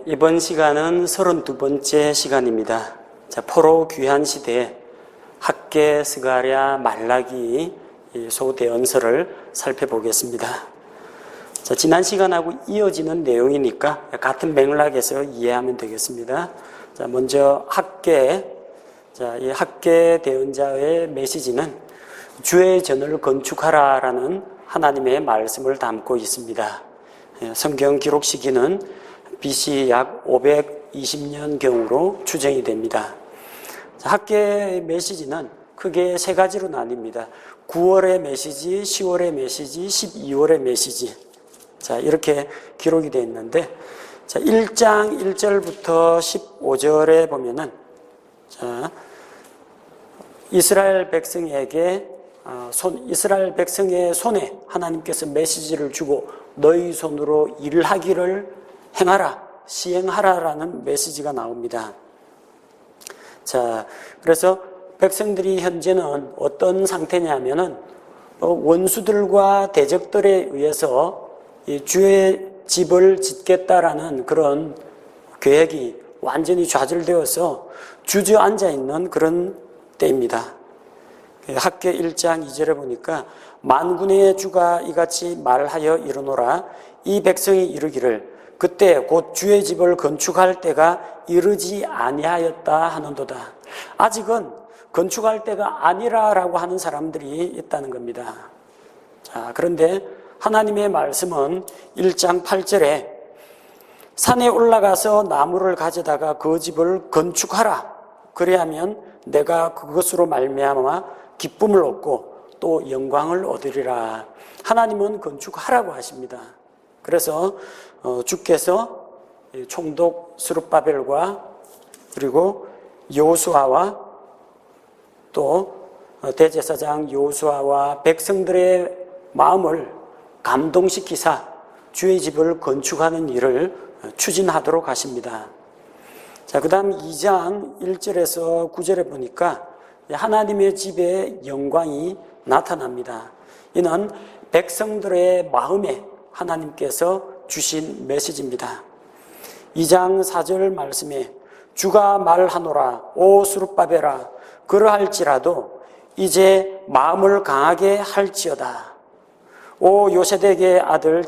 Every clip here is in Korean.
이번 시간은 32번째 시간입니다. 포로 귀환 시대에 학개, 스가랴, 말라기 소대언서를 살펴보겠습니다. 지난 시간하고 이어지는 내용이니까 같은 맥락에서 이해하면 되겠습니다. 먼저 학개, 이 학개 대언자의 메시지는 주의 전을 건축하라라는 하나님의 말씀을 담고 있습니다. 성경 기록 시기는 BC 약 520년경으로 추정이 됩니다. 학개의 메시지는 크게 세 가지로 나뉩니다. 9월의 메시지, 10월의 메시지, 12월의 메시지. 이렇게 기록이 되어 있는데, 1장 1절부터 15절에 보면은, 이스라엘 백성에게, 이스라엘 백성의 손에 하나님께서 메시지를 주고 너희 손으로 일하기를 행하라, 시행하라라는 메시지가 나옵니다. 그래서 백성들이 현재는 어떤 상태냐면은 원수들과 대적들에 의해서 주의 집을 짓겠다라는 그런 계획이 완전히 좌절되어서 주저앉아 있는 그런 때입니다. 학개 1장 2절에 보니까 만군의 주가 이같이 말하여 이르노라. 이 백성이 이르기를 그때 곧 주의 집을 건축할 때가 이르지 아니하였다 하는도다. 아직은 건축할 때가 아니라라고 하는 사람들이 있다는 겁니다. 그런데 하나님의 말씀은 1장 8절에 산에 올라가서 나무를 가져다가 그 집을 건축하라. 그래야면 내가 그것으로 말미암아 기쁨을 얻고 또 영광을 얻으리라. 하나님은 건축하라고 하십니다. 그래서 주께서 총독 스룹바벨과 그리고 여호수아와 또 대제사장 여호수아와 백성들의 마음을 감동시키사 주의 집을 건축하는 일을 추진하도록 하십니다. 그 다음 2장 1절에서 9절에 보니까 하나님의 집의 영광이 나타납니다. 이는 백성들의 마음에 하나님께서 주신 메시지입니다. 2장 4절 말씀에 주가 말하노라 오 스룹바벨아 그러할지라도 이제 마음을 강하게 할지어다. 오 요세덱의 아들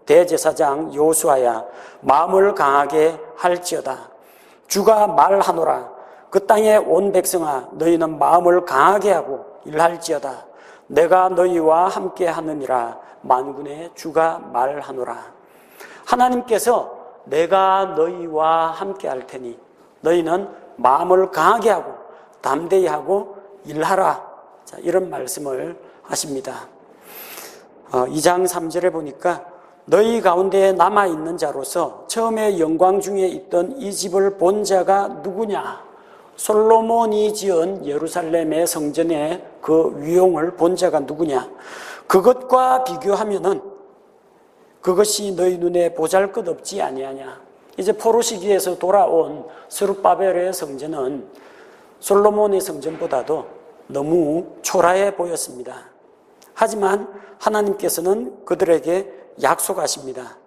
대제사장 여호수아야 마음을 강하게 할지어다. 주가 말하노라 그 땅의 온 백성아 너희는 마음을 강하게 하고 일할지어다. 내가 너희와 함께 하느니라. 만군의 주가 말하노라. 하나님께서 내가 너희와 함께 할 테니 너희는 마음을 강하게 하고 담대히 하고 일하라. 이런 말씀을 하십니다. 2장 3절에 보니까 너희 가운데 남아있는 자로서 처음에 영광 중에 있던 이 집을 본 자가 누구냐? 솔로몬이 지은 예루살렘의 성전의 그 위용을 본 자가 누구냐? 그것과 비교하면은 그것이 너희 눈에 보잘것없지 아니하냐. 이제 포로 시기에서 돌아온 스룹바벨의 성전은 솔로몬의 성전보다도 너무 초라해 보였습니다. 하지만 하나님께서는 그들에게 약속하십니다.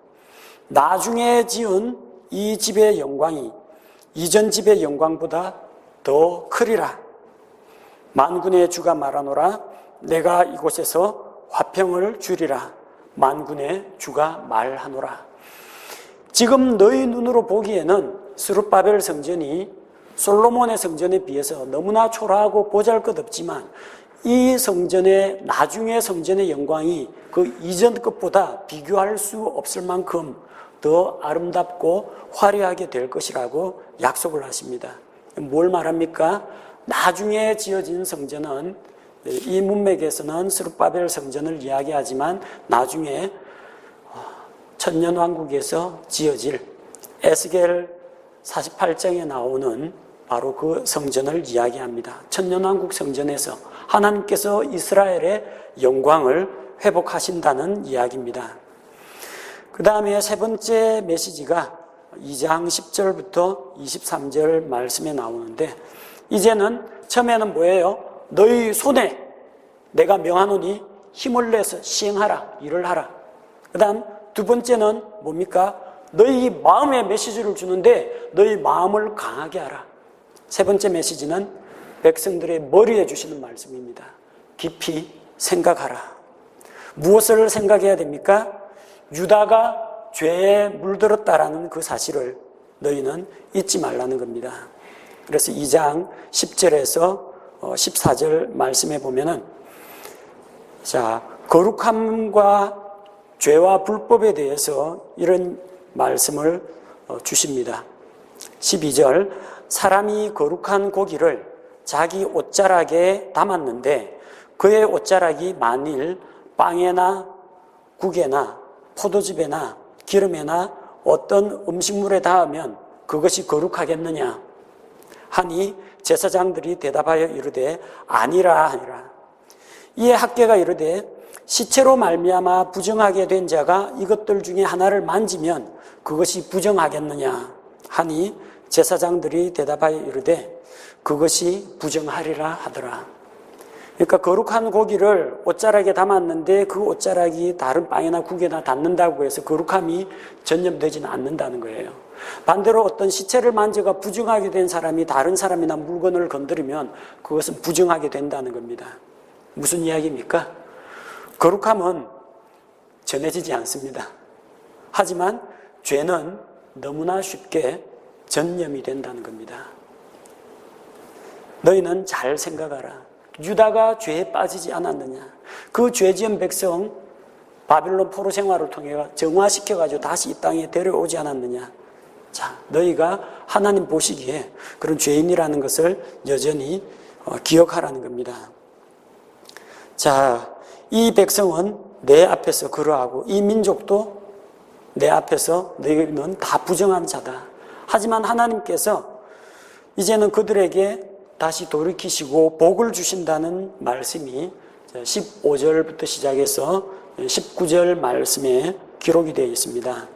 나중에 지은 이 집의 영광이 이전 집의 영광보다 더 크리라. 만군의 주가 말하노라 내가 이곳에서 화평을 주리라. 만군의 주가 말하노라. 지금 너희 눈으로 보기에는 스룹바벨 성전이 솔로몬의 성전에 비해서 너무나 초라하고 보잘것없지만 이 성전의 나중의 성전의 영광이 그 이전 것보다 비교할 수 없을 만큼 더 아름답고 화려하게 될 것이라고 약속을 하십니다. 뭘 말합니까? 나중에 지어진 성전은 이 문맥에서는 스룹바벨 성전을 이야기하지만 나중에 천년왕국에서 지어질 에스겔 48장에 나오는 바로 그 성전을 이야기합니다. 천년왕국 성전에서 하나님께서 이스라엘의 영광을 회복하신다는 이야기입니다. 그 다음에 세 번째 메시지가 2장 10절부터 23절 말씀에 나오는데 이제는 처음에는 뭐예요? 너희 손에 내가 명하노니 힘을 내서 시행하라, 일을 하라. 그 다음 두 번째는 뭡니까? 너희 마음에 메시지를 주는데 너희 마음을 강하게 하라. 세 번째 메시지는 백성들의 머리에 주시는 말씀입니다. 깊이 생각하라. 무엇을 생각해야 됩니까? 유다가 죄에 물들었다라는 그 사실을 너희는 잊지 말라는 겁니다. 그래서 2장 10절에서 14절 말씀에 보면은, 자, 거룩함과 죄와 불법에 대해서 이런 말씀을 주십니다. 12절, 사람이 거룩한 고기를 자기 옷자락에 담았는데 그의 옷자락이 만일 빵에나 국에나 포도즙에나 기름에나 어떤 음식물에 닿으면 그것이 거룩하겠느냐 하니 제사장들이 대답하여 이르되 아니라 하니라. 이에 학개가 이르되 시체로 말미암아 부정하게 된 자가 이것들 중에 하나를 만지면 그것이 부정하겠느냐 하니 제사장들이 대답하여 이르되 그것이 부정하리라 하더라. 그러니까 거룩한 고기를 옷자락에 담았는데 그 옷자락이 다른 빵이나 국에나 닿는다고 해서 거룩함이 전염되지는 않는다는 거예요. 반대로 어떤 시체를 만져가 부정하게 된 사람이 다른 사람이나 물건을 건드리면 그것은 부정하게 된다는 겁니다. 무슨 이야기입니까? 거룩함은 전해지지 않습니다. 하지만 죄는 너무나 쉽게 전염이 된다는 겁니다. 너희는 잘 생각하라. 유다가 죄에 빠지지 않았느냐. 그 죄지은 백성 바빌론 포로 생활을 통해 정화시켜가지고 다시 이 땅에 데려오지 않았느냐. 자, 너희가 하나님 보시기에 그런 죄인이라는 것을 여전히 기억하라는 겁니다. 자, 이 백성은 내 앞에서 그러하고 이 민족도 내 앞에서 너희는 다 부정한 자다. 하지만 하나님께서 이제는 그들에게 다시 돌이키시고 복을 주신다는 말씀이 15절부터 시작해서 19절 말씀에 기록이 되어 있습니다.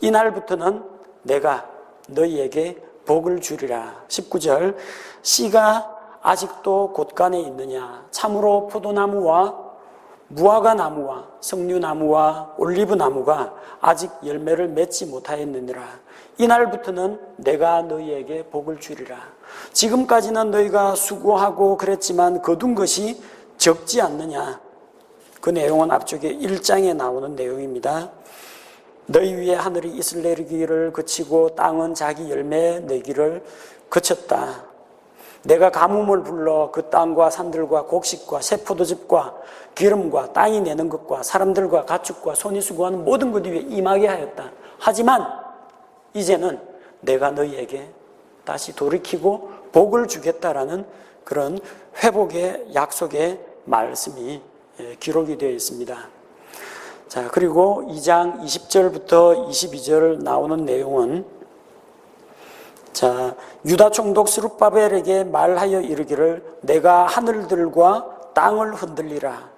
이날부터는 내가 너희에게 복을 주리라. 19절, 씨가 아직도 곳간에 있느냐. 참으로 포도나무와 무화과 나무와 석류나무와 올리브나무가 아직 열매를 맺지 못하였느니라. 이날부터는 내가 너희에게 복을 주리라. 지금까지는 너희가 수고하고 그랬지만 거둔 것이 적지 않느냐. 그 내용은 앞쪽에 1장에 나오는 내용입니다. 너희 위에 하늘이 이슬 내리기를 그치고 땅은 자기 열매 내기를 그쳤다. 내가 가뭄을 불러 그 땅과 산들과 곡식과 새 포도즙과 기름과 땅이 내는 것과 사람들과 가축과 손이 수고하는 모든 것 위에 임하게 하였다. 하지만 이제는 내가 너희에게 다시 돌이키고 복을 주겠다라는 그런 회복의 약속의 말씀이 기록이 되어 있습니다. 자, 그리고 2장 20절부터 22절 나오는 내용은, 자, 유다 총독 스룹바벨에게 말하여 이르기를 내가 하늘들과 땅을 흔들리라.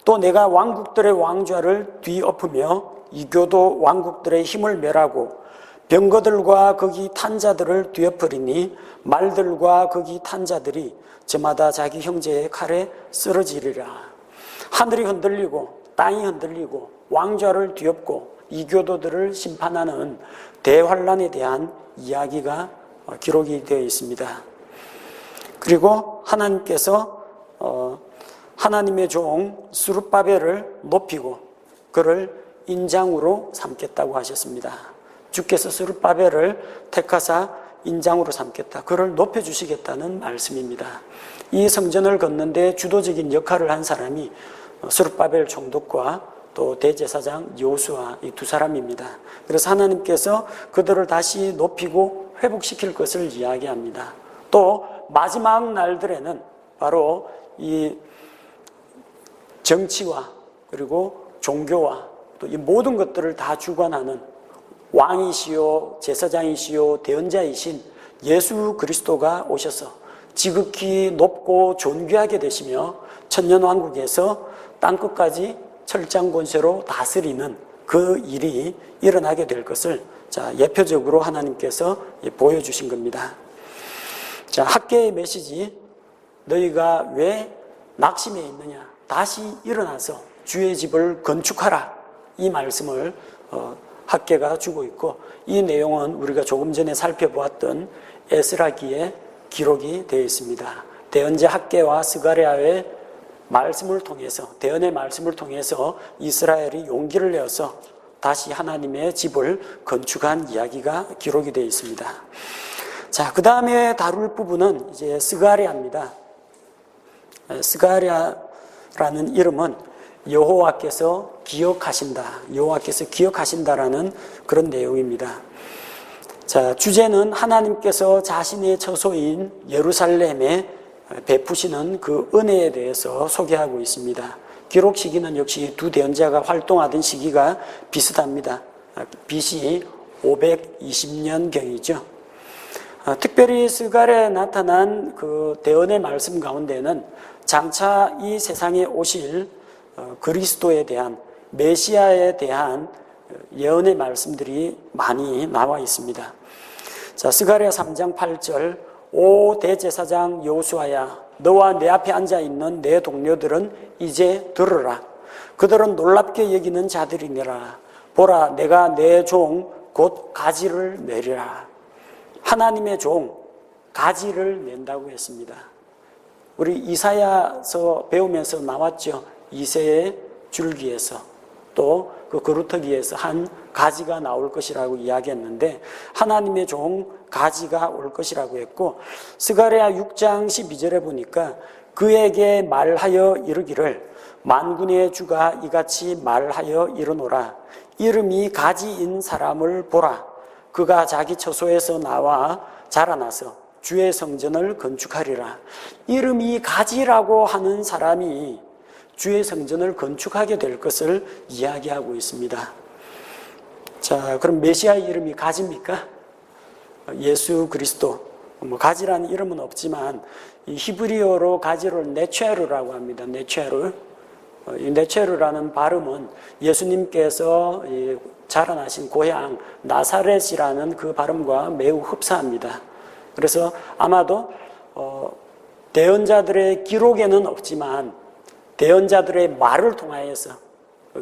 또 내가 왕국들의 왕좌를 뒤엎으며 이교도 왕국들의 힘을 멸하고 병거들과 거기 탄 자들을 뒤엎으리니 말들과 거기 탄 자들이 저마다 자기 형제의 칼에 쓰러지리라. 하늘이 흔들리고 땅이 흔들리고 왕좌를 뒤엎고 이교도들을 심판하는 대환란에 대한 이야기가 기록이 되어 있습니다. 그리고 하나님께서 하나님의 종 스룹바벨을 높이고 그를 인장으로 삼겠다고 하셨습니다. 주께서 스룹바벨을 택하사 인장으로 삼겠다. 그를 높여주시겠다는 말씀입니다. 이 성전을 걷는데 주도적인 역할을 한 사람이 스룹바벨 총독과 또 대제사장 여호수아 이 두 사람입니다. 그래서 하나님께서 그들을 다시 높이고 회복시킬 것을 이야기합니다. 또 마지막 날들에는 바로 이 정치와 그리고 종교와 또 이 모든 것들을 다 주관하는 왕이시요 제사장이시요 대언자이신 예수 그리스도가 오셔서 지극히 높고 존귀하게 되시며 천년왕국에서 땅끝까지 철장 권세로 다스리는 그 일이 일어나게 될 것을 예표적으로 하나님께서 보여주신 겁니다. 자, 학개의 메시지, 너희가 왜 낙심해 있느냐? 다시 일어나서 주의 집을 건축하라. 이 말씀을 학계가 주고 있고, 이 내용은 우리가 조금 전에 살펴보았던 에스라기에 기록이 되어 있습니다. 대언자 학계와 스가랴의 말씀을 통해서, 대언의 말씀을 통해서 이스라엘이 용기를 내어서 다시 하나님의 집을 건축한 이야기가 기록이 되어 있습니다. 자, 그 다음에 다룰 부분은 이제 스가랴입니다. 스가랴라는 이름은 여호와께서 기억하신다, 여호와께서 기억하신다라는 그런 내용입니다. 자, 주제는 하나님께서 자신의 처소인 예루살렘에 베푸시는 그 은혜에 대해서 소개하고 있습니다. 기록 시기는 역시 두 대언자가 활동하던 시기가 비슷합니다. BC 520년경이죠. 특별히 스가랴에 나타난 그 대언의 말씀 가운데는 장차 이 세상에 오실 그리스도에 대한, 메시아에 대한 예언의 말씀들이 많이 나와 있습니다. 자, 스가랴 3장 8절, 오 대제사장 여호수아야, 너와 내 앞에 앉아 있는 내 동료들은 이제 들으라. 그들은 놀랍게 여기는 자들이니라. 보라, 내가 내 종 곧 가지를 내리라. 하나님의 종, 가지를 낸다고 했습니다. 우리 이사야서 배우면서 나왔죠. 이새의 줄기에서, 또 그 그루터기에서 한 가지가 나올 것이라고 이야기했는데, 하나님의 종 가지가 올 것이라고 했고, 스가랴 6장 12절에 보니까 그에게 말하여 이르기를, 만군의 주가 이같이 말하여 이르노라. 이름이 가지인 사람을 보라. 그가 자기 처소에서 나와 자라나서 주의 성전을 건축하리라. 이름이 가지라고 하는 사람이 주의 성전을 건축하게 될 것을 이야기하고 있습니다. 자, 그럼 메시아의 이름이 가지입니까? 예수 그리스도, 가지라는 이름은 없지만 이 히브리어로 가지를 네체르라고 합니다. 네체르. 이 네체르라는 발음은 예수님께서 자라나신 고향 나사렛이라는 그 발음과 매우 흡사합니다. 그래서 아마도 대언자들의 기록에는 없지만 대언자들의 말을 통하여서,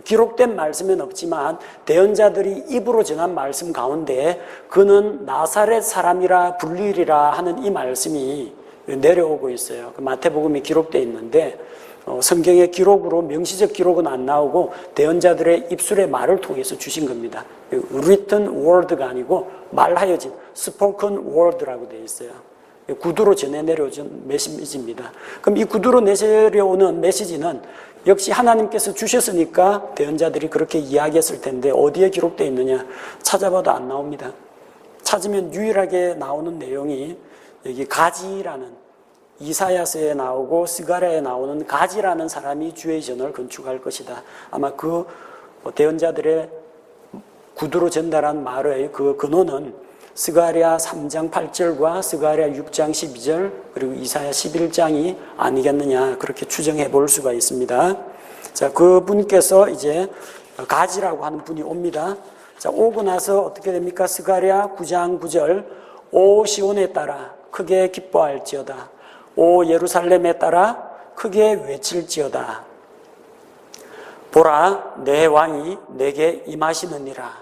기록된 말씀은 없지만 대언자들이 입으로 전한 말씀 가운데 그는 나사렛 사람이라 불리리라 하는 이 말씀이 내려오고 있어요. 그 마태복음에 기록되어 있는데 성경의 기록으로 명시적 기록은 안 나오고 대언자들의 입술의 말을 통해서 주신 겁니다. written word가 아니고 말하여진 spoken word라고 되어 있어요. 구두로 전해 내려오는 메시지입니다. 그럼 이 구두로 내려오는 메시지는 역시 하나님께서 주셨으니까 대언자들이 그렇게 이야기했을 텐데 어디에 기록되어 있느냐? 찾아봐도 안 나옵니다. 찾으면 유일하게 나오는 내용이 여기 가지라는, 이사야서에 나오고 스가랴에 나오는 가지라는 사람이 주의 전을 건축할 것이다. 아마 그 대언자들의 구두로 전달한 말의 그 근원은 스가랴 3장 8절과 스가랴 6장 12절 그리고 이사야 11장이 아니겠느냐, 그렇게 추정해 볼 수가 있습니다. 자, 그분께서 이제 가지라고 하는 분이 옵니다. 자, 오고 나서 어떻게 됩니까? 스가랴 9장 9절, 오 시온에 따라 크게 기뻐할지어다. 오 예루살렘에 따라 크게 외칠지어다. 보라, 내 왕이 내게 임하시느니라.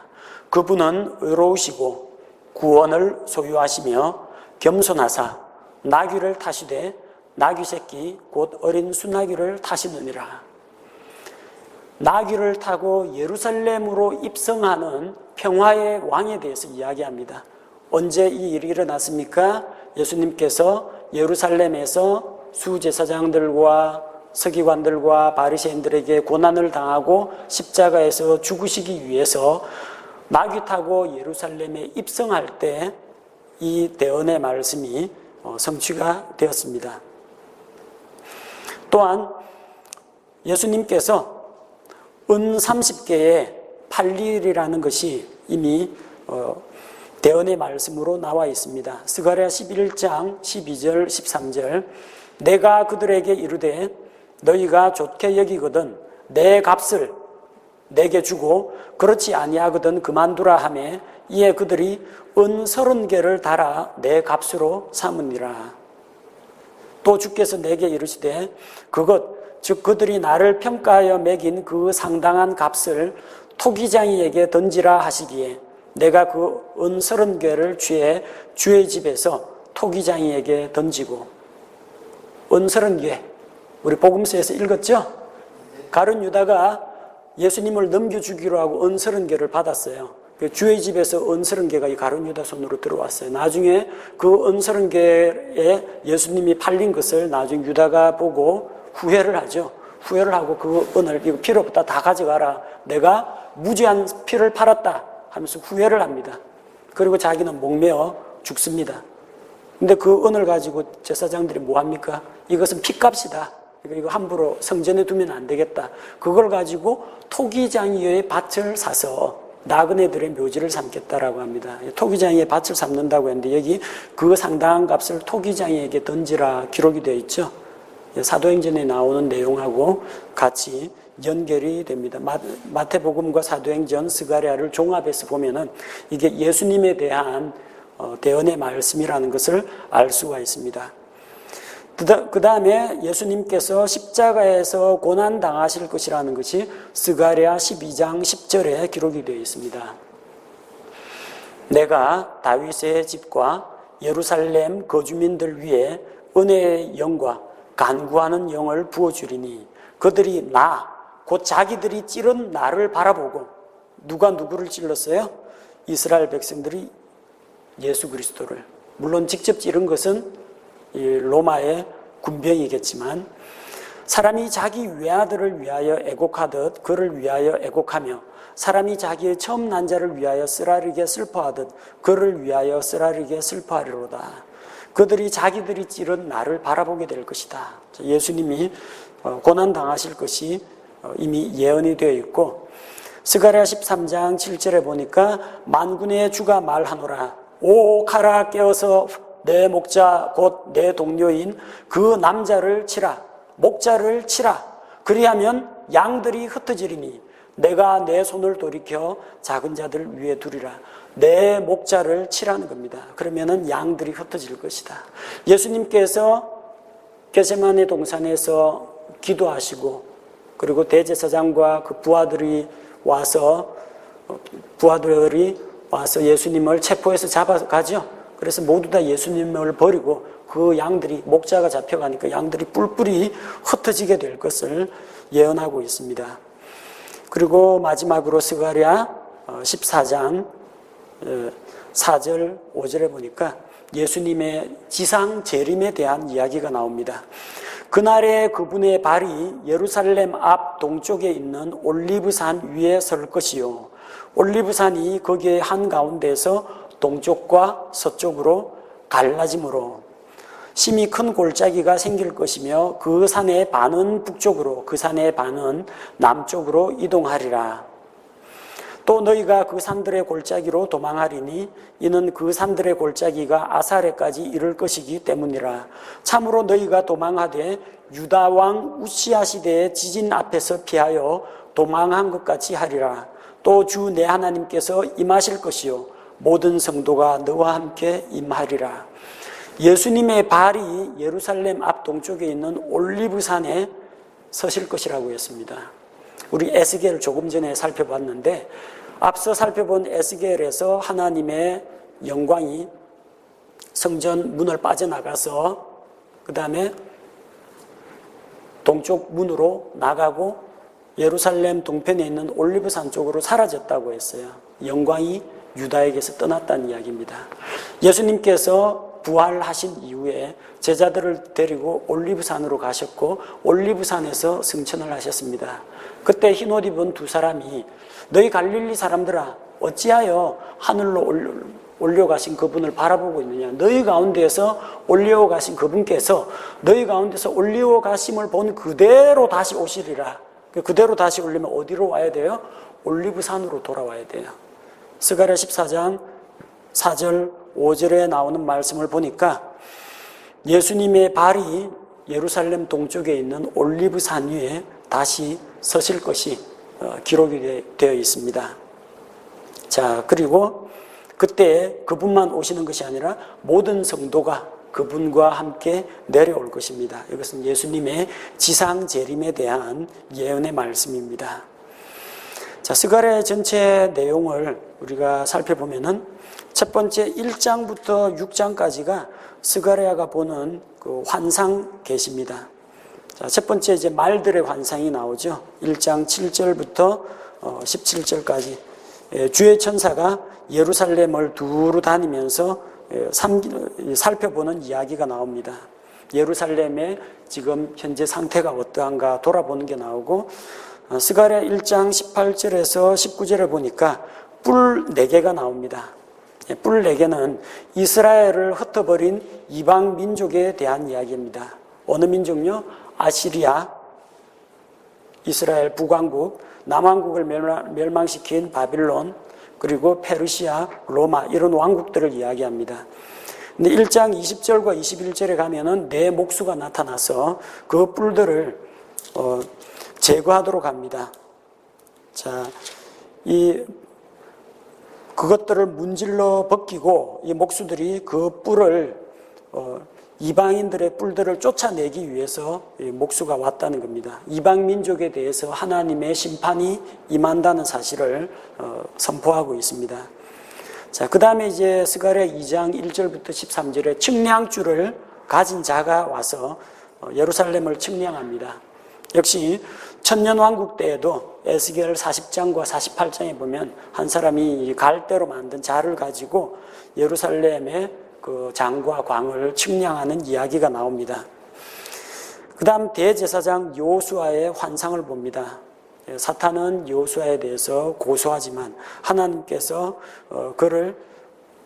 그분은 의로우시고 구원을 소유하시며 겸손하사 나귀를 타시되 나귀 새끼 곧 어린 수나귀를 타시느니라. 나귀를 타고 예루살렘으로 입성하는 평화의 왕에 대해서 이야기합니다. 언제 이 일이 일어났습니까? 예수님께서 예루살렘에서 수제사장들과 서기관들과 바리새인들에게 고난을 당하고 십자가에서 죽으시기 위해서 나귀 타고 예루살렘에 입성할 때 이 대언의 말씀이 성취가 되었습니다. 또한 예수님께서 은 30개의 팔일이라는 것이 이미 대언의 말씀으로 나와 있습니다. 스가랴 11장 12절 13절, 내가 그들에게 이르되 너희가 좋게 여기거든 내 값을 내게 주고 그렇지 아니하거든 그만두라 하매 이에 그들이 은 30개를 달아 내 값으로 삼으니라. 또 주께서 내게 이르시되 그것 즉 그들이 나를 평가하여 매긴 그 상당한 값을 토기장이에게 던지라 하시기에 내가 그 은 30개를 취해 주의 집에서 토기장이에게 던지고, 은 30개 우리 복음서에서 읽었죠? 가룟 유다가 예수님을 넘겨주기로 하고 은 30개를 받았어요. 주의 집에서 은 30개가 이 가룟 유다 손으로 들어왔어요. 나중에 그 은 30개에 예수님이 팔린 것을 나중에 유다가 보고 후회를 하죠. 후회를 하고 그 은을 이거 필요 없다, 다 가져가라, 내가 무죄한 피를 팔았다 하면서 후회를 합니다. 그리고 자기는 목매어 죽습니다. 근데 그 은을 가지고 제사장들이 뭐합니까? 이것은 피값이다, 이거 함부로 성전에 두면 안 되겠다, 그걸 가지고 토기장이의 밭을 사서 나그네들의 묘지를 삼겠다라고 합니다. 토기장이의 밭을 삼는다고 했는데 여기 그 상당한 값을 토기장이에게 던지라 기록이 되어 있죠. 사도행전에 나오는 내용하고 같이 연결이 됩니다. 마태복음과 사도행전, 스가랴를 종합해서 보면은 이게 예수님에 대한 대언의 말씀이라는 것을 알 수가 있습니다. 그 다음에 예수님께서 십자가에서 고난당하실 것이라는 것이 스가랴 12장 10절에 기록이 되어 있습니다. 내가 다윗의 집과 예루살렘 거주민들 위에 은혜의 영과 간구하는 영을 부어주리니 그들이 곧 자기들이 찌른 나를 바라보고, 누가 누구를 찔렀어요? 이스라엘 백성들이 예수 그리스도를, 물론 직접 찌른 것은 로마의 군병이겠지만, 사람이 자기 외아들을 위하여 애곡하듯 그를 위하여 애곡하며 사람이 자기의 처음 난 자를 위하여 쓰라리게 슬퍼하듯 그를 위하여 쓰라리게 슬퍼하리로다. 그들이 자기들이 찌른 나를 바라보게 될 것이다. 예수님이 고난당하실 것이 이미 예언이 되어 있고, 스가랴 13장 7절에 보니까 만군의 주가 말하노라. 오 가라, 깨어서 내 목자 곧 내 동료인 그 남자를 치라, 목자를 치라. 그리하면 양들이 흩어지리니 내가 내 손을 돌이켜 작은 자들 위에 두리라. 내 목자를 치라는 겁니다. 그러면은 양들이 흩어질 것이다. 예수님께서 겟세마네 동산에서 기도하시고, 그리고 대제사장과 그 부하들이 와서 예수님을 체포해서 잡아가죠. 그래서 모두 다 예수님을 버리고 그 양들이, 목자가 잡혀가니까 양들이 뿔뿔이 흩어지게 될 것을 예언하고 있습니다. 그리고 마지막으로 스가랴 14장 4절 5절에 보니까 예수님의 지상 재림에 대한 이야기가 나옵니다. 그날에 그분의 발이 예루살렘 앞 동쪽에 있는 올리브산 위에 설 것이요, 올리브산이 거기에 한가운데에서 동쪽과 서쪽으로 갈라짐으로 심히 큰 골짜기가 생길 것이며 그 산의 반은 북쪽으로 그 산의 반은 남쪽으로 이동하리라. 또 너희가 그 산들의 골짜기로 도망하리니 이는 그 산들의 골짜기가 아사레까지 이를 것이기 때문이라. 참으로 너희가 도망하되 유다 왕 우시야 시대의 지진 앞에서 피하여 도망한 것 같이 하리라. 또 주 내 하나님께서 임하실 것이요 모든 성도가 너와 함께 임하리라. 예수님의 발이 예루살렘 앞 동쪽에 있는 올리브산에 서실 것이라고 했습니다. 우리 에스겔 조금 전에 살펴봤는데, 앞서 살펴본 에스겔에서 하나님의 영광이 성전 문을 빠져나가서 그 다음에 동쪽 문으로 나가고 예루살렘 동편에 있는 올리브산 쪽으로 사라졌다고 했어요. 영광이 유다에게서 떠났다는 이야기입니다. 예수님께서 부활하신 이후에 제자들을 데리고 올리브산으로 가셨고 올리브산에서 승천을 하셨습니다. 그때 흰옷 입은 두 사람이 너희 갈릴리 사람들아 어찌하여 하늘로 올려가신 그분을 바라보고 있느냐. 너희 가운데에서 올려가신 그분께서 너희 가운데서 올려가심을 본 그대로 다시 오시리라. 그대로 다시 오려면 어디로 와야 돼요? 올리브산으로 돌아와야 돼요. 스가랴 14장 4절 5절에 나오는 말씀을 보니까 예수님의 발이 예루살렘 동쪽에 있는 올리브산 위에 다시 서실 것이 기록이 되어 있습니다. 자, 그리고 그때 그분만 오시는 것이 아니라 모든 성도가 그분과 함께 내려올 것입니다. 이것은 예수님의 지상 재림에 대한 예언의 말씀입니다. 자, 자, 스가랴의 전체 내용을 우리가 살펴보면은 첫 번째 1장부터 6장까지가 스가랴가 보는 그 환상 계시입니다. 자, 첫 번째 이제 말들의 환상이 나오죠. 1장 7절부터 17절까지 주의 천사가 예루살렘을 두루 다니면서 살펴보는 이야기가 나옵니다. 예루살렘의 지금 현재 상태가 어떠한가 돌아보는 게 나오고, 스가랴 1장 18절에서 19절에 보니까 뿔 4개가 나옵니다. 뿔 4개는 이스라엘을 흩어버린 이방 민족에 대한 이야기입니다. 어느 민족요? 아시리아, 이스라엘 북왕국, 남왕국을 멸망시킨 바빌론, 그리고 페르시아, 로마 이런 왕국들을 이야기합니다. 근데 1장 20절과 21절에 가면은 네 목수가 나타나서 그 뿔들을 제거하도록 합니다. 자, 그것들을 문질러 벗기고 이 목수들이 그 뿔을 이방인들의 뿔들을 쫓아내기 위해서 목수가 왔다는 겁니다. 이방 민족에 대해서 하나님의 심판이 임한다는 사실을 선포하고 있습니다. 자, 그 다음에 이제 스가랴 2장 1절부터 13절에 측량줄을 가진 자가 와서 예루살렘을 측량합니다. 역시 천년왕국 때에도 에스겔 40장과 48장에 보면 한 사람이 갈대로 만든 자를 가지고 예루살렘의 그 장과 광을 측량하는 이야기가 나옵니다. 그 다음 대제사장 여호수아의 환상을 봅니다. 사탄은 여호수아에 대해서 고소하지만 하나님께서 그를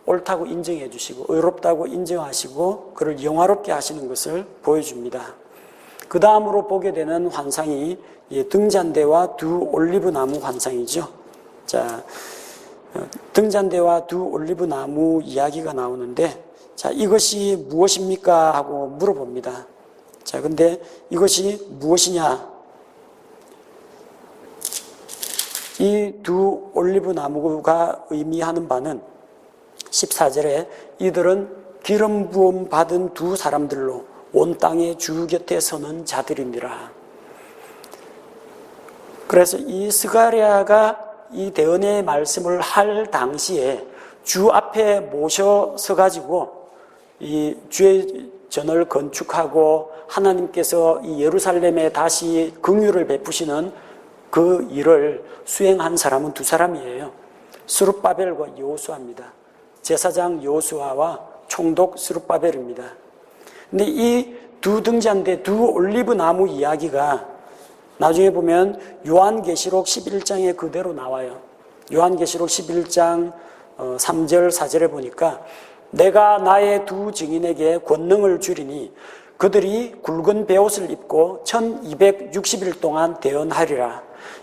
옳다고 인정해 주시고 의롭다고 인정하시고 그를 영화롭게 하시는 것을 보여줍니다. 그 다음으로 보게 되는 환상이 등잔대와 두 올리브 나무 환상이죠. 자, 등잔대와 두 올리브 나무 이야기가 나오는데, 자, 이것이 무엇입니까? 하고 물어봅니다. 자, 근데 이것이 무엇이냐? 이 두 올리브 나무가 의미하는 바는 14절에 이들은 기름 부음 받은 두 사람들로 온 땅의 주 곁에 서는 자들이니라. 그래서 이 스가랴가 이 대언의 말씀을 할 당시에 주 앞에 모셔서 가지고 이 주의 전을 건축하고 하나님께서 이 예루살렘에 다시 긍휼을 베푸시는 그 일을 수행한 사람은 두 사람이에요. 스룹바벨과 여호수아입니다. 제사장 여호수아와 총독 스룹바벨입니다. 근데 이 두 등잔대, 두 올리브 나무 이야기가 나중에 보면 요한계시록 11장에 그대로 나와요. 요한계시록 11장 3절 4절에 보니까 내가 나의 두 증인에게 권능을 주리니 그들이 굵은 베옷을 입고 1260일 동안 대언하리라.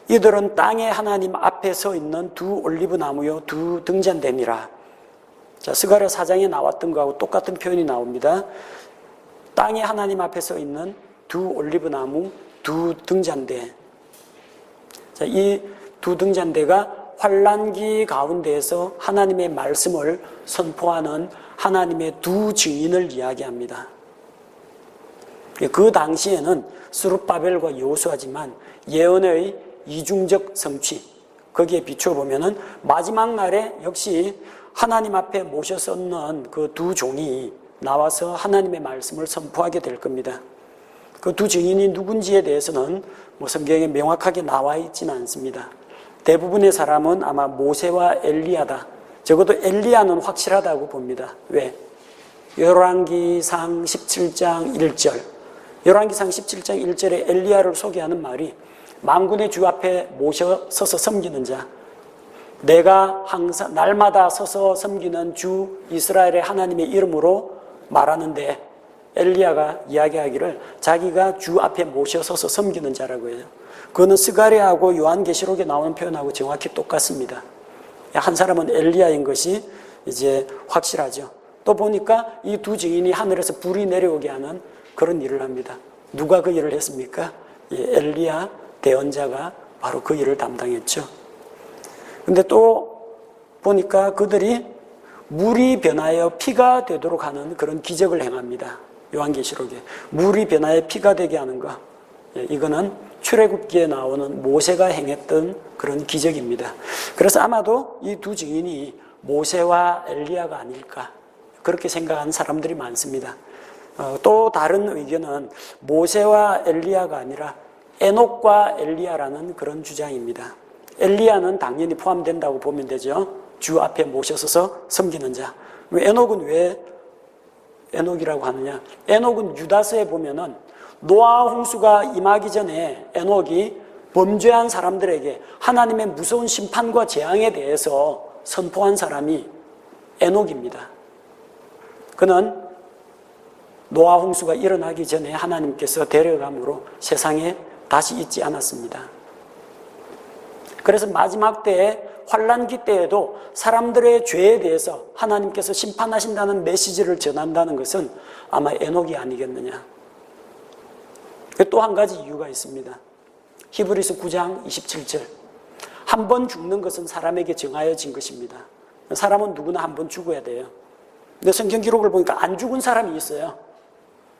이들은 땅의 하나님 앞에 서 있는 두 올리브 나무요 두 등잔대니라. 자, 스가랴 4장에 나왔던 거하고 똑같은 표현이 나옵니다. 땅의 하나님 앞에 서 있는 두 올리브 나무 두 등잔대. 자, 이 두 등잔대가 환난기 가운데에서 하나님의 말씀을 선포하는 하나님의 두 증인을 이야기합니다. 그 당시에는 스룹바벨과 여호수아지만 예언의 이중적 성취, 거기에 비추어 보면은 마지막 날에 역시 하나님 앞에 모셔 섰는 그 두 종이 나와서 하나님의 말씀을 선포하게 될 겁니다. 그 두 증인이 누군지에 대해서는 성경에 명확하게 나와 있지는 않습니다. 대부분의 사람은 아마 모세와 엘리야다. 적어도 엘리야는 확실하다고 봅니다. 왜? 열왕기상 17장 1절. 열왕기상 17장 1절에 엘리야를 소개하는 말이 만군의 주 앞에 모셔 서서 섬기는 자, 내가 항상 날마다 서서 섬기는 주 이스라엘의 하나님의 이름으로 말하는데, 엘리야가 이야기하기를 자기가 주 앞에 모셔 서서 섬기는 자라고 해요. 그거는 스가랴하고 요한계시록에 나오는 표현하고 정확히 똑같습니다. 한 사람은 엘리야인 것이 이제 확실하죠. 또 보니까 이 두 증인이 하늘에서 불이 내려오게 하는 그런 일을 합니다. 누가 그 일을 했습니까? 엘리야 대언자가 바로 그 일을 담당했죠. 근데 또 보니까 그들이 물이 변하여 피가 되도록 하는 그런 기적을 행합니다. 요한계시록에 물이 변하여 피가 되게 하는 거. 이거는 출애굽기에 나오는 모세가 행했던 그런 기적입니다. 그래서 아마도 이 두 증인이 모세와 엘리야가 아닐까 그렇게 생각하는 사람들이 많습니다. 또 다른 의견은 모세와 엘리야가 아니라 에녹과 엘리야라는 그런 주장입니다. 엘리야는 당연히 포함된다고 보면 되죠. 주 앞에 모셔서서 섬기는 자. 에녹은 왜 에녹이라고 하느냐? 에녹은 유다서에 보면은 노아 홍수가 임하기 전에 에녹이 범죄한 사람들에게 하나님의 무서운 심판과 재앙에 대해서 선포한 사람이 에녹입니다. 그는 노아 홍수가 일어나기 전에 하나님께서 데려감으로 세상에 다시 있지 않았습니다. 그래서 마지막 때에 환난기 때에도 사람들의 죄에 대해서 하나님께서 심판하신다는 메시지를 전한다는 것은 아마 에녹이 아니겠느냐. 또 한 가지 이유가 있습니다. 히브리서 9장 27절. 한 번 죽는 것은 사람에게 정하여진 것입니다. 사람은 누구나 한 번 죽어야 돼요. 근데 성경 기록을 보니까 안 죽은 사람이 있어요.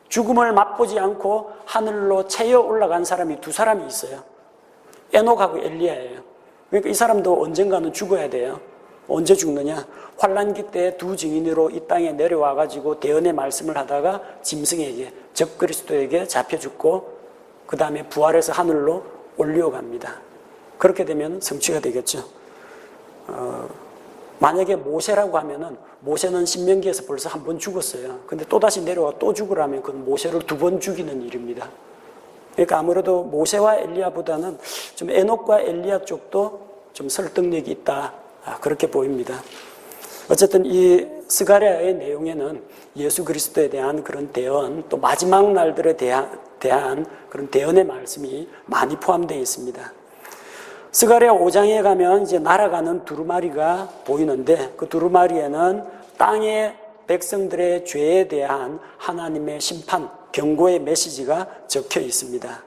죽음을 맛보지 않고 하늘로 채여 올라간 사람이 두 사람이 있어요. 에녹하고 엘리야예요. 그러니까 이 사람도 언젠가는 죽어야 돼요. 언제 죽느냐? 환난기 때 두 증인으로 이 땅에 내려와가지고 대언의 말씀을 하다가 짐승에게, 적 그리스도에게 잡혀 죽고 그 다음에 부활해서 하늘로 올려갑니다. 그렇게 되면 성취가 되겠죠. 만약에 모세라고 하면은 모세는 신명기에서 벌써 한 번 죽었어요. 근데 또다시 내려와 또 죽으라면 그건 모세를 두 번 죽이는 일입니다. 그러니까 아무래도 모세와 엘리야보다는 좀 에녹과 엘리야 쪽도 좀 설득력이 있다. 그렇게 보입니다. 어쨌든 이 스가랴의 내용에는 예수 그리스도에 대한 그런 대언, 또 마지막 날들에 대한 그런 대언의 말씀이 많이 포함되어 있습니다. 스가랴 5장에 가면 이제 날아가는 두루마리가 보이는데 그 두루마리에는 땅의 백성들의 죄에 대한 하나님의 심판, 경고의 메시지가 적혀 있습니다.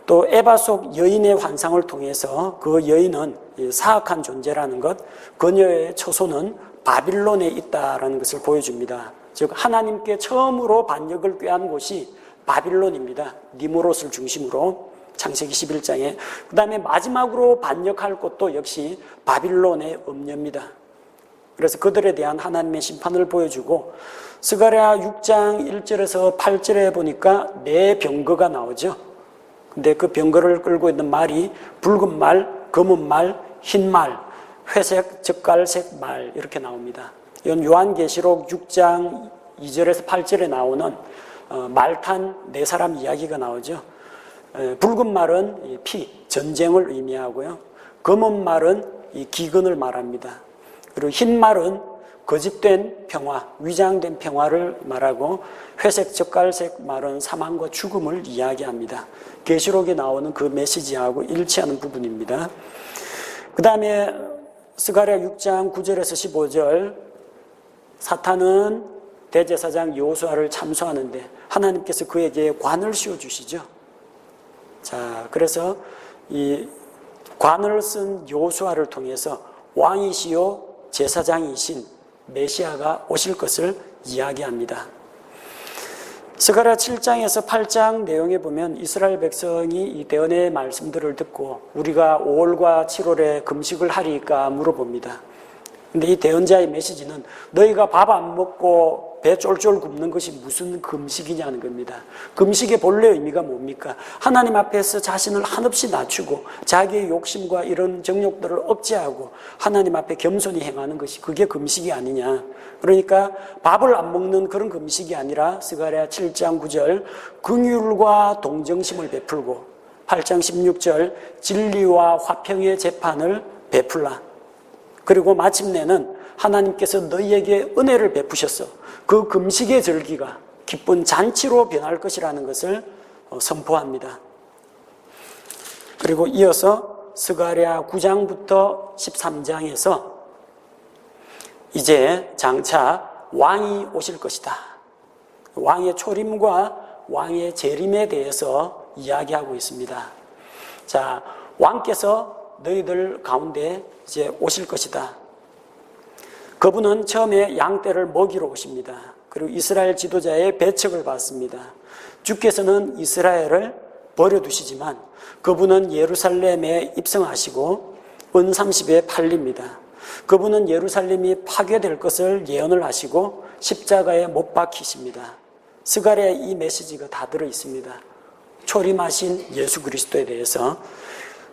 또 에바 속 여인의 환상을 통해서 그 여인은 사악한 존재라는 것, 그녀의 처소는 바빌론에 있다라는 것을 보여줍니다. 즉 하나님께 처음으로 반역을 꾀한 곳이 바빌론입니다. 니무롯을 중심으로 창세기 11장에. 그 다음에 마지막으로 반역할 곳도 역시 바빌론의 음녀입니다. 그래서 그들에 대한 하나님의 심판을 보여주고 스가랴 6장 1절에서 8절에 보니까 네 병거가 나오죠. 근데 그 병거를 끌고 있는 말이 붉은 말, 검은 말, 흰 말, 회색, 젓갈색 말 이렇게 나옵니다. 이건 요한계시록 6장 2절에서 8절에 나오는 말탄 네 사람 이야기가 나오죠. 붉은 말은 피, 전쟁을 의미하고요. 검은 말은 기근을 말합니다. 그리고 흰 말은 거짓된 평화, 위장된 평화를 말하고 회색, 젓갈색 말은 사망과 죽음을 이야기합니다. 계시록에 나오는 그 메시지하고 일치하는 부분입니다. 그 다음에 스가랴 6장 9절에서 15절 사탄은 대제사장 여호수아를 참소하는데 하나님께서 그에게 관을 씌워주시죠. 자, 그래서 이 관을 쓴 여호수아를 통해서 왕이시요 제사장이신 메시아가 오실 것을 이야기합니다. 스가랴 7장에서 8장 내용에 보면 이스라엘 백성이 이 대언의 말씀들을 듣고 우리가 5월과 7월에 금식을 하리까 물어봅니다. 근데 이 대언자의 메시지는 너희가 밥 안 먹고 배 쫄쫄 굶는 것이 무슨 금식이냐는 겁니다. 금식의 본래 의미가 뭡니까? 하나님 앞에서 자신을 한없이 낮추고 자기의 욕심과 이런 정욕들을 억제하고 하나님 앞에 겸손히 행하는 것이 그게 금식이 아니냐. 그러니까 밥을 안 먹는 그런 금식이 아니라 스가랴 7장 9절 긍휼과 동정심을 베풀고 8장 16절 진리와 화평의 재판을 베풀라. 그리고 마침내는 하나님께서 너희에게 은혜를 베푸셨어. 그 금식의 절기가 기쁜 잔치로 변할 것이라는 것을 선포합니다. 그리고 이어서 스가랴 9장부터 13장에서 이제 장차 왕이 오실 것이다. 왕의 초림과 왕의 재림에 대해서 이야기하고 있습니다. 자, 왕께서 너희들 가운데 이제 오실 것이다. 그분은 처음에 양떼를 먹이러 오십니다. 그리고 이스라엘 지도자의 배척을 받습니다. 주께서는 이스라엘을 버려두시지만 그분은 예루살렘에 입성하시고 은 30에 팔립니다. 그분은 예루살렘이 파괴될 것을 예언을 하시고 십자가에 못 박히십니다. 스가랴에 이 메시지가 다 들어있습니다. 초림하신 예수 그리스도에 대해서.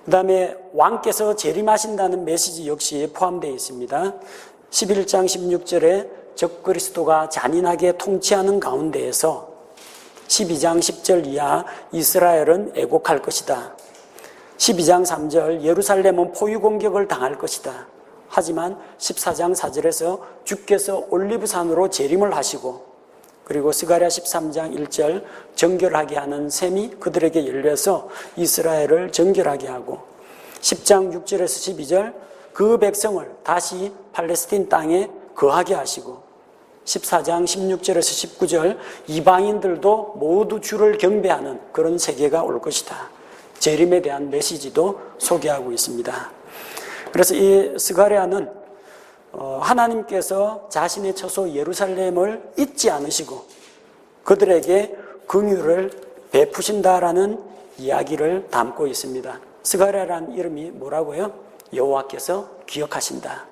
그 다음에 왕께서 재림하신다는 메시지 역시 포함되어 있습니다. 11장 16절에 적그리스도가 잔인하게 통치하는 가운데에서 12장 10절 이하 이스라엘은 애곡할 것이다. 12장 3절 예루살렘은 포위 공격을 당할 것이다. 하지만 14장 4절에서 주께서 올리브산으로 재림을 하시고, 그리고 스가랴 13장 1절 정결하게 하는 셈이 그들에게 열려서 이스라엘을 정결하게 하고, 10장 6절에서 12절 그 백성을 다시 팔레스틴 땅에 거하게 하시고, 14장 16절에서 19절 이방인들도 모두 주를 경배하는 그런 세계가 올 것이다. 재림에 대한 메시지도 소개하고 있습니다. 그래서 이 스가랴는 하나님께서 자신의 처소 예루살렘을 잊지 않으시고 그들에게 긍휼을 베푸신다라는 이야기를 담고 있습니다. 스가랴라는 이름이 뭐라고요? 여호와께서 기억하신다.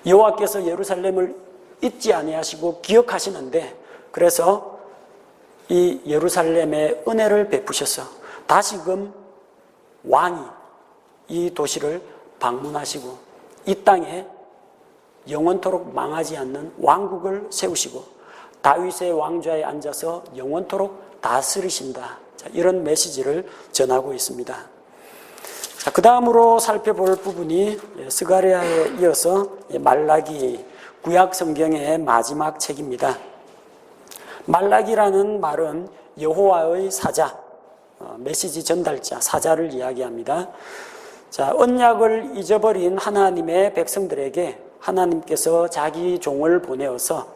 여호와께서 예루살렘을 잊지 아니하시고 기억하시는데, 그래서 이 예루살렘에 은혜를 베푸셔서 다시금 왕이 이 도시를 방문하시고 이 땅에 영원토록 망하지 않는 왕국을 세우시고 다윗의 왕좌에 앉아서 영원토록 다스리신다. 자, 이런 메시지를 전하고 있습니다. 자, 그 다음으로 살펴볼 부분이 스가랴에 이어서 말라기, 구약 성경의 마지막 책입니다. 말라기라는 말은 여호와의 사자, 메시지 전달자, 사자를 이야기합니다. 자, 언약을 잊어버린 하나님의 백성들에게 하나님께서 자기 종을 보내어서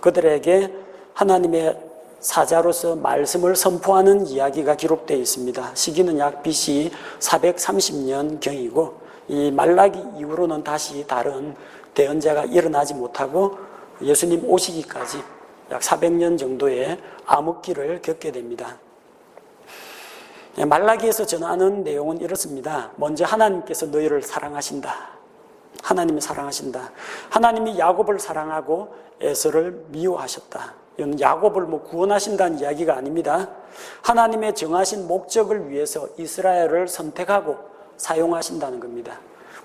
그들에게 하나님의 사자로서 말씀을 선포하는 이야기가 기록되어 있습니다. 시기는 약 BC 430년경이고 이 말라기 이후로는 다시 다른 대언자가 일어나지 못하고 예수님 오시기까지 약 400년 정도의 암흑기를 겪게 됩니다. 말라기에서 전하는 내용은 이렇습니다. 먼저 하나님께서 너희를 사랑하신다. 하나님이 사랑하신다. 하나님이 야곱을 사랑하고 에서를 미워하셨다. 이건 야곱을 구원하신다는 이야기가 아닙니다. 하나님의 정하신 목적을 위해서 이스라엘을 선택하고 사용하신다는 겁니다.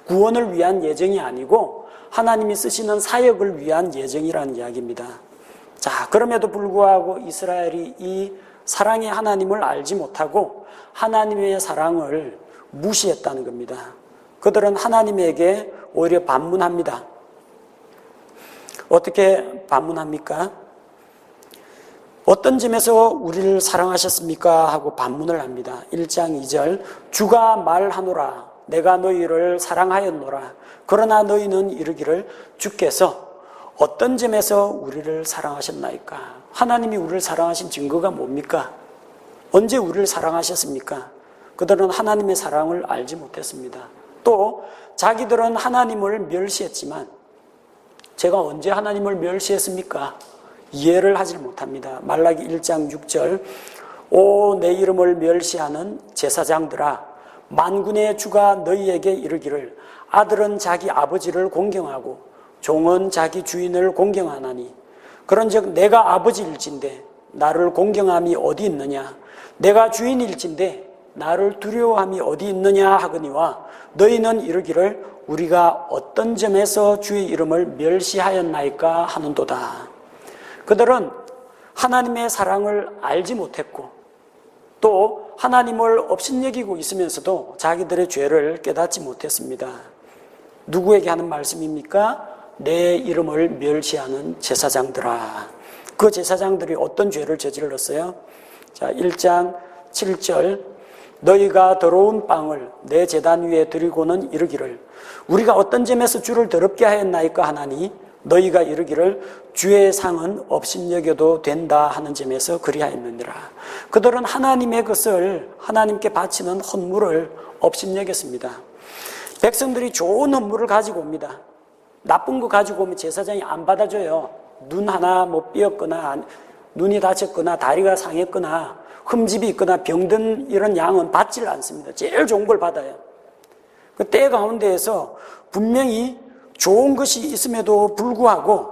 구원을 위한 예정이 아니고 하나님이 쓰시는 사역을 위한 예정이라는 이야기입니다. 자, 그럼에도 불구하고 이스라엘이 이 사랑의 하나님을 알지 못하고 하나님의 사랑을 무시했다는 겁니다. 그들은 하나님에게 오히려 반문합니다. 어떻게 반문합니까? 어떤 점에서 우리를 사랑하셨습니까? 하고 반문을 합니다. 1장 2절 주가 말하노라 내가 너희를 사랑하였노라 그러나 너희는 이르기를 주께서 어떤 점에서 우리를 사랑하셨나이까? 하나님이 우리를 사랑하신 증거가 뭡니까? 언제 우리를 사랑하셨습니까? 그들은 하나님의 사랑을 알지 못했습니다. 또 자기들은 하나님을 멸시했지만 제가 언제 하나님을 멸시했습니까? 이해를 하지 못합니다. 말라기 1장 6절 오 내 이름을 멸시하는 제사장들아 만군의 주가 너희에게 이르기를 아들은 자기 아버지를 공경하고 종은 자기 주인을 공경하나니 그런즉 내가 아버지일진데 나를 공경함이 어디 있느냐 내가 주인일진데 나를 두려워함이 어디 있느냐 하거니와 너희는 이르기를 우리가 어떤 점에서 주의 이름을 멸시하였나이까 하는도다. 그들은 하나님의 사랑을 알지 못했고 또 하나님을 업신여기고 있으면서도 자기들의 죄를 깨닫지 못했습니다. 누구에게 하는 말씀입니까? 내 이름을 멸시하는 제사장들아. 그 제사장들이 어떤 죄를 저질렀어요? 자, 1장 7절 너희가 더러운 빵을 내 제단 위에 드리고는 이르기를 우리가 어떤 점에서 주를 더럽게 하였나이까 하나니 너희가 이르기를 주의 상은 업신여겨도 된다 하는 점에서 그리하였느니라. 그들은 하나님의 것을 하나님께 바치는 헌물을 업신여겼습니다. 백성들이 좋은 헌물을 가지고 옵니다. 나쁜 거 가지고 오면 제사장이 안 받아줘요. 눈 하나 삐었거나 눈이 다쳤거나 다리가 상했거나 흠집이 있거나 병든 이런 양은 받질 않습니다. 제일 좋은 걸 받아요. 그 때 가운데에서 분명히 좋은 것이 있음에도 불구하고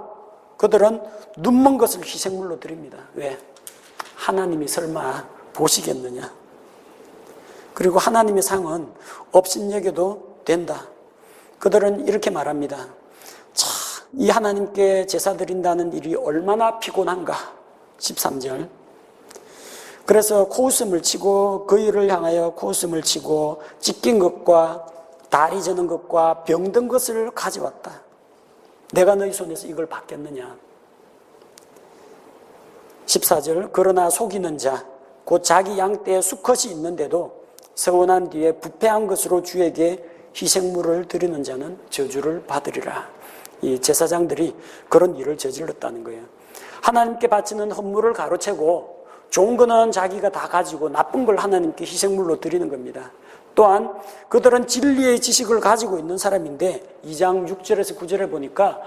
그들은 눈먼 것을 희생물로 드립니다. 왜? 하나님이 설마 보시겠느냐? 그리고 하나님의 상은 업신여겨도 된다. 그들은 이렇게 말합니다. 자, 이 하나님께 제사 드린다는 일이 얼마나 피곤한가. 13절. 그래서 코웃음을 치고 그 일을 향하여 코웃음을 치고 찢긴 것과 다리 저는 것과 병든 것을 가져왔다. 내가 너희 손에서 이걸 받겠느냐. 14절. 그러나 속이는 자, 곧 자기 양떼에 수컷이 있는데도 서원한 뒤에 부패한 것으로 주에게 희생물을 드리는 자는 저주를 받으리라. 이 제사장들이 그런 일을 저질렀다는 거예요. 하나님께 바치는 헌물을 가로채고 좋은 거는 자기가 다 가지고 나쁜 걸 하나님께 희생물로 드리는 겁니다. 또한 그들은 진리의 지식을 가지고 있는 사람인데 2장 6절에서 9절에 보니까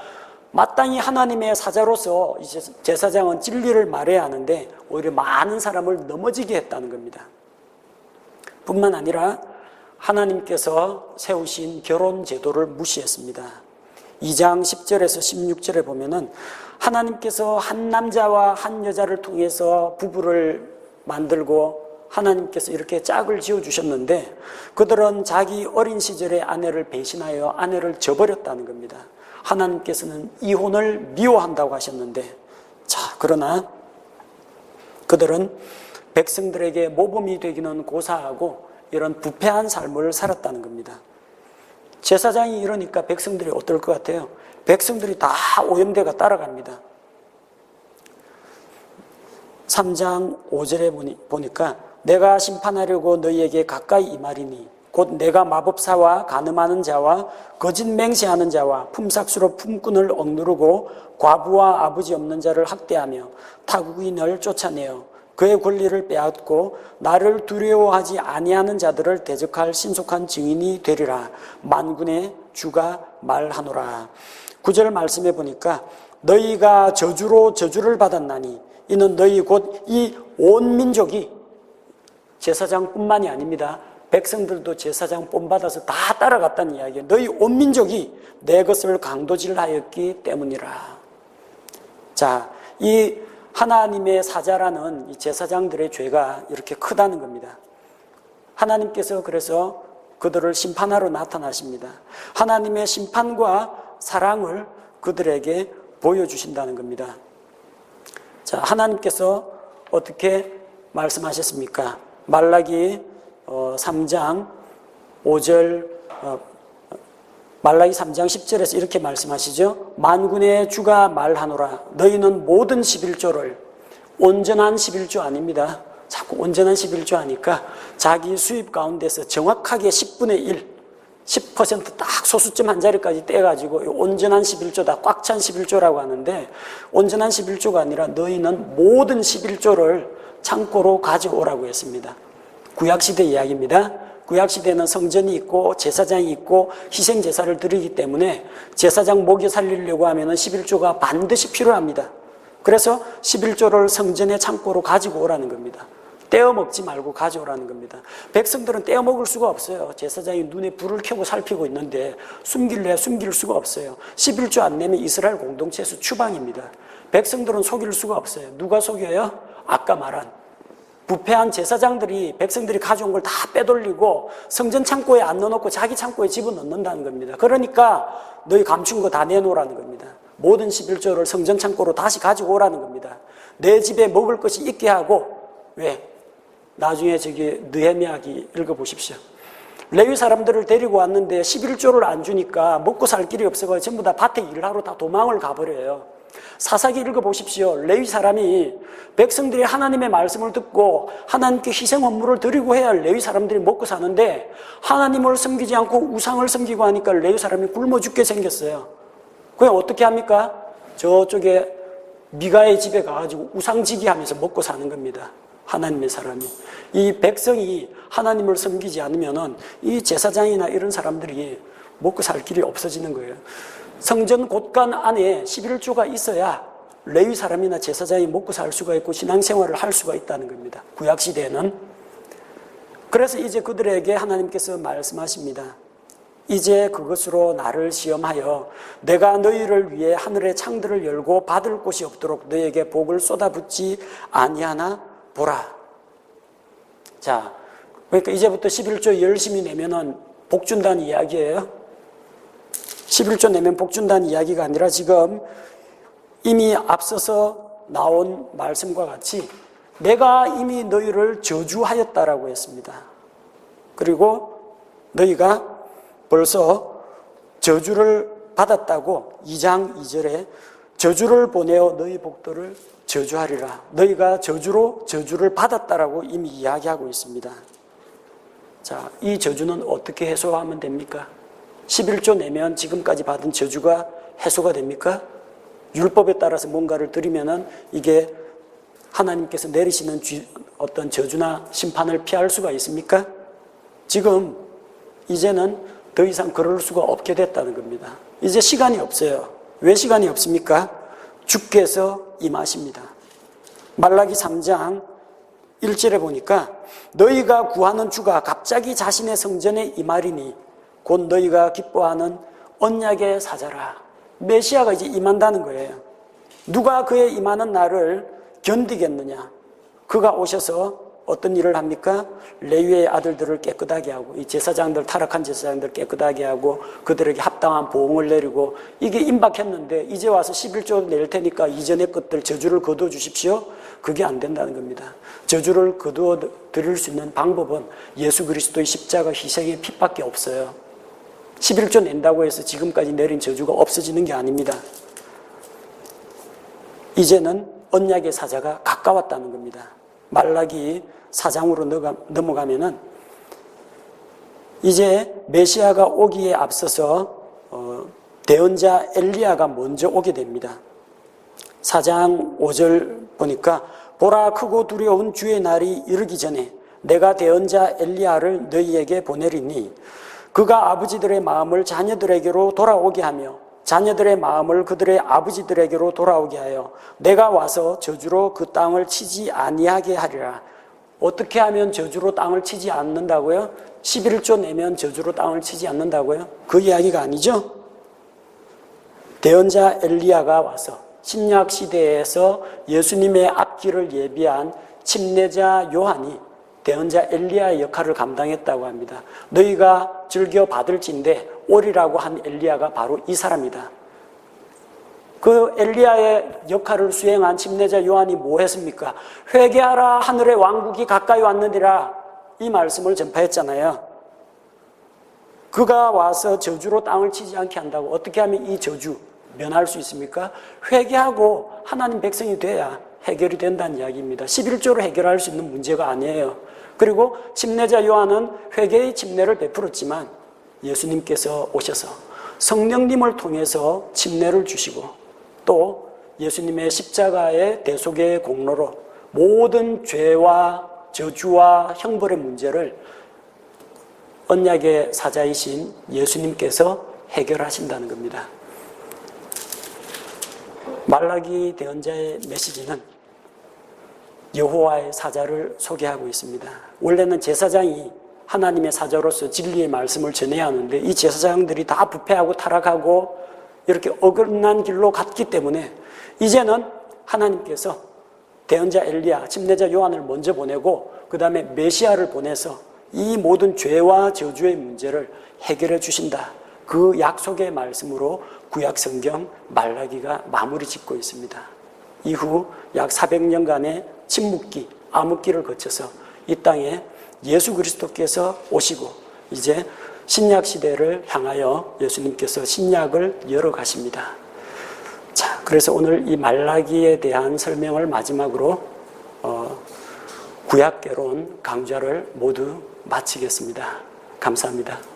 마땅히 하나님의 사자로서 제사장은 진리를 말해야 하는데 오히려 많은 사람을 넘어지게 했다는 겁니다. 뿐만 아니라 하나님께서 세우신 결혼 제도를 무시했습니다. 2장 10절에서 16절에 보면은 하나님께서 한 남자와 한 여자를 통해서 부부를 만들고 하나님께서 이렇게 짝을 지어주셨는데 그들은 자기 어린 시절의 아내를 배신하여 아내를 저버렸다는 겁니다. 하나님께서는 이혼을 미워한다고 하셨는데 자, 그러나 그들은 백성들에게 모범이 되기는 고사하고 이런 부패한 삶을 살았다는 겁니다. 제사장이 이러니까 백성들이 어떨 것 같아요? 백성들이 다 오염되가 따라갑니다. 3장 5절에 보니까 내가 심판하려고 너희에게 가까이 임하리니 곧 내가 마법사와 간음하는 자와 거짓 맹세하는 자와 품삯으로 품꾼을 억누르고 과부와 아버지 없는 자를 학대하며 타국인을 쫓아내어 그의 권리를 빼앗고 나를 두려워하지 아니하는 자들을 대적할 신속한 증인이 되리라. 만군의 주가 말하노라. 9절 말씀해 보니까 너희가 저주로 저주를 받았나니 이는 너희 곧 이 온 민족이 제사장뿐만이 아닙니다. 백성들도 제사장 본받아서 다 따라갔다는 이야기예요. 너희 온 민족이 내 것을 강도질하였기 때문이라. 자, 이 하나님의 사자라는 이 제사장들의 죄가 이렇게 크다는 겁니다. 하나님께서 그래서 그들을 심판하러 나타나십니다. 하나님의 심판과 사랑을 그들에게 보여주신다는 겁니다. 자, 하나님께서 어떻게 말씀하셨습니까? 말라기 3장 5절 말라기 3장 10절에서 이렇게 말씀하시죠. 만군의 주가 말하노라. 너희는 모든 11조를 온전한 11조 아닙니다. 자꾸 온전한 11조 하니까 자기 수입 가운데서 정확하게 10분의 1, 10% 딱 소수점 한 자리까지 떼가지고 온전한 11조다, 꽉 찬 11조라고 하는데 온전한 11조가 아니라 너희는 모든 11조를 창고로 가져오라고 했습니다. 구약시대 이야기입니다. 구약시대는 성전이 있고 제사장이 있고 희생제사를 드리기 때문에 제사장 먹여 살리려고 하면 11조가 반드시 필요합니다. 그래서 11조를 성전의 창고로 가지고 오라는 겁니다. 떼어먹지 말고 가져오라는 겁니다. 백성들은 떼어먹을 수가 없어요. 제사장이 눈에 불을 켜고 살피고 있는데 숨길래 숨길 수가 없어요. 11조 안 내면 이스라엘 공동체에서 추방입니다. 백성들은 속일 수가 없어요. 누가 속여요? 아까 말한 부패한 제사장들이 백성들이 가져온 걸 다 빼돌리고 성전 창고에 안 넣어놓고 자기 창고에 집어넣는다는 겁니다. 그러니까 너희 감춘 거 다 내놓으라는 겁니다. 모든 11조를 성전 창고로 다시 가지고 오라는 겁니다. 내 집에 먹을 것이 있게 하고 왜? 나중에 저기 느헤미야기 읽어보십시오. 레위 사람들을 데리고 왔는데 11조를 안 주니까 먹고 살 길이 없어서 전부 다 밭에 일하러 다 도망을 가버려요. 사사기 읽어보십시오. 레위 사람이 백성들이 하나님의 말씀을 듣고 하나님께 희생 헌물을 드리고 해야 레위 사람들이 먹고 사는데 하나님을 섬기지 않고 우상을 섬기고 하니까 레위 사람이 굶어 죽게 생겼어요. 그냥 어떻게 합니까? 저쪽에 미가의 집에 가가지고 우상지기 하면서 먹고 사는 겁니다. 하나님의 사람이. 이 백성이 하나님을 섬기지 않으면은 이 제사장이나 이런 사람들이 먹고 살 길이 없어지는 거예요. 성전 곳간 안에 11조가 있어야 레위 사람이나 제사장이 먹고 살 수가 있고 신앙생활을 할 수가 있다는 겁니다. 구약시대에는. 그래서 이제 그들에게 하나님께서 말씀하십니다. 이제 그것으로 나를 시험하여 내가 너희를 위해 하늘의 창들을 열고 받을 곳이 없도록 너희에게 복을 쏟아붓지 아니하나 보라. 자, 그러니까 이제부터 11조 열심히 내면은 복 준다는 이야기예요. 11조 내면 복 준다는 이야기가 아니라 지금 이미 앞서서 나온 말씀과 같이 내가 이미 너희를 저주하였다라고 했습니다. 그리고 너희가 벌써 저주를 받았다고 2장 2절에 저주를 보내어 너희 복들을 저주하리라. 너희가 저주로 저주를 받았다라고 이미 이야기하고 있습니다. 자, 이 저주는 어떻게 해소하면 됩니까? 11조 내면 지금까지 받은 저주가 해소가 됩니까? 율법에 따라서 뭔가를 드리면은 이게 하나님께서 내리시는 어떤 저주나 심판을 피할 수가 있습니까? 지금 이제는 더 이상 그럴 수가 없게 됐다는 겁니다. 이제 시간이 없어요. 왜 시간이 없습니까? 주께서 임하십니다. 말라기 3장 1절에 보니까 너희가 구하는 주가 갑자기 자신의 성전에 임하리니 곧 너희가 기뻐하는 언약의 사자라. 메시아가 이제 임한다는 거예요. 누가 그의 임하는 날을 견디겠느냐? 그가 오셔서 어떤 일을 합니까? 레위의 아들들을 깨끗하게 하고 이 제사장들, 타락한 제사장들 깨끗하게 하고 그들에게 합당한 보응을 내리고 이게 임박했는데 이제 와서 11조 낼 테니까 이전의 것들 저주를 거두어 주십시오. 그게 안 된다는 겁니다. 저주를 거두어 드릴 수 있는 방법은 예수 그리스도의 십자가 희생의 핏밖에 없어요. 11조 낸다고 해서 지금까지 내린 저주가 없어지는 게 아닙니다. 이제는 언약의 사자가 가까웠다는 겁니다. 말라기 4장으로 넘어가면은 이제 메시아가 오기에 앞서서 대언자 엘리야가 먼저 오게 됩니다. 4장 5절 보니까 보라 크고 두려운 주의 날이 이르기 전에 내가 대언자 엘리야를 너희에게 보내리니 그가 아버지들의 마음을 자녀들에게로 돌아오게 하며 자녀들의 마음을 그들의 아버지들에게로 돌아오게 하여 내가 와서 저주로 그 땅을 치지 아니하게 하리라. 어떻게 하면 저주로 땅을 치지 않는다고요? 11조 내면 저주로 땅을 치지 않는다고요? 그 이야기가 아니죠? 대언자 엘리야가 와서 신약 시대에서 예수님의 앞길을 예비한 침례자 요한이 대언자 엘리야의 역할을 감당했다고 합니다. 너희가 즐겨 받을진대 오리라고 한 엘리야가 바로 이 사람이다. 그 엘리야의 역할을 수행한 침례자 요한이 뭐 했습니까? 회개하라 하늘의 왕국이 가까이 왔느니라 이 말씀을 전파했잖아요. 그가 와서 저주로 땅을 치지 않게 한다고. 어떻게 하면 이 저주 면할 수 있습니까? 회개하고 하나님 백성이 돼야 해결이 된다는 이야기입니다. 11조로 해결할 수 있는 문제가 아니에요. 그리고 침례자 요한은 회개의 침례를 베풀었지만 예수님께서 오셔서 성령님을 통해서 침례를 주시고 또 예수님의 십자가의 대속의 공로로 모든 죄와 저주와 형벌의 문제를 언약의 사자이신 예수님께서 해결하신다는 겁니다. 말라기 대언자의 메시지는 여호와의 사자를 소개하고 있습니다. 원래는 제사장이 하나님의 사자로서 진리의 말씀을 전해야 하는데 이 제사장들이 다 부패하고 타락하고 이렇게 어긋난 길로 갔기 때문에 이제는 하나님께서 대언자 엘리야, 침례자 요한을 먼저 보내고 그 다음에 메시아를 보내서 이 모든 죄와 저주의 문제를 해결해 주신다. 그 약속의 말씀으로 구약 성경 말라기가 마무리 짓고 있습니다. 이후 약 400년간의 침묵기, 암흑기를 거쳐서 이 땅에 예수 그리스도께서 오시고 이제 신약 시대를 향하여 예수님께서 신약을 열어가십니다. 자, 그래서 오늘 이 말라기에 대한 설명을 마지막으로 구약개론 강좌를 모두 마치겠습니다. 감사합니다.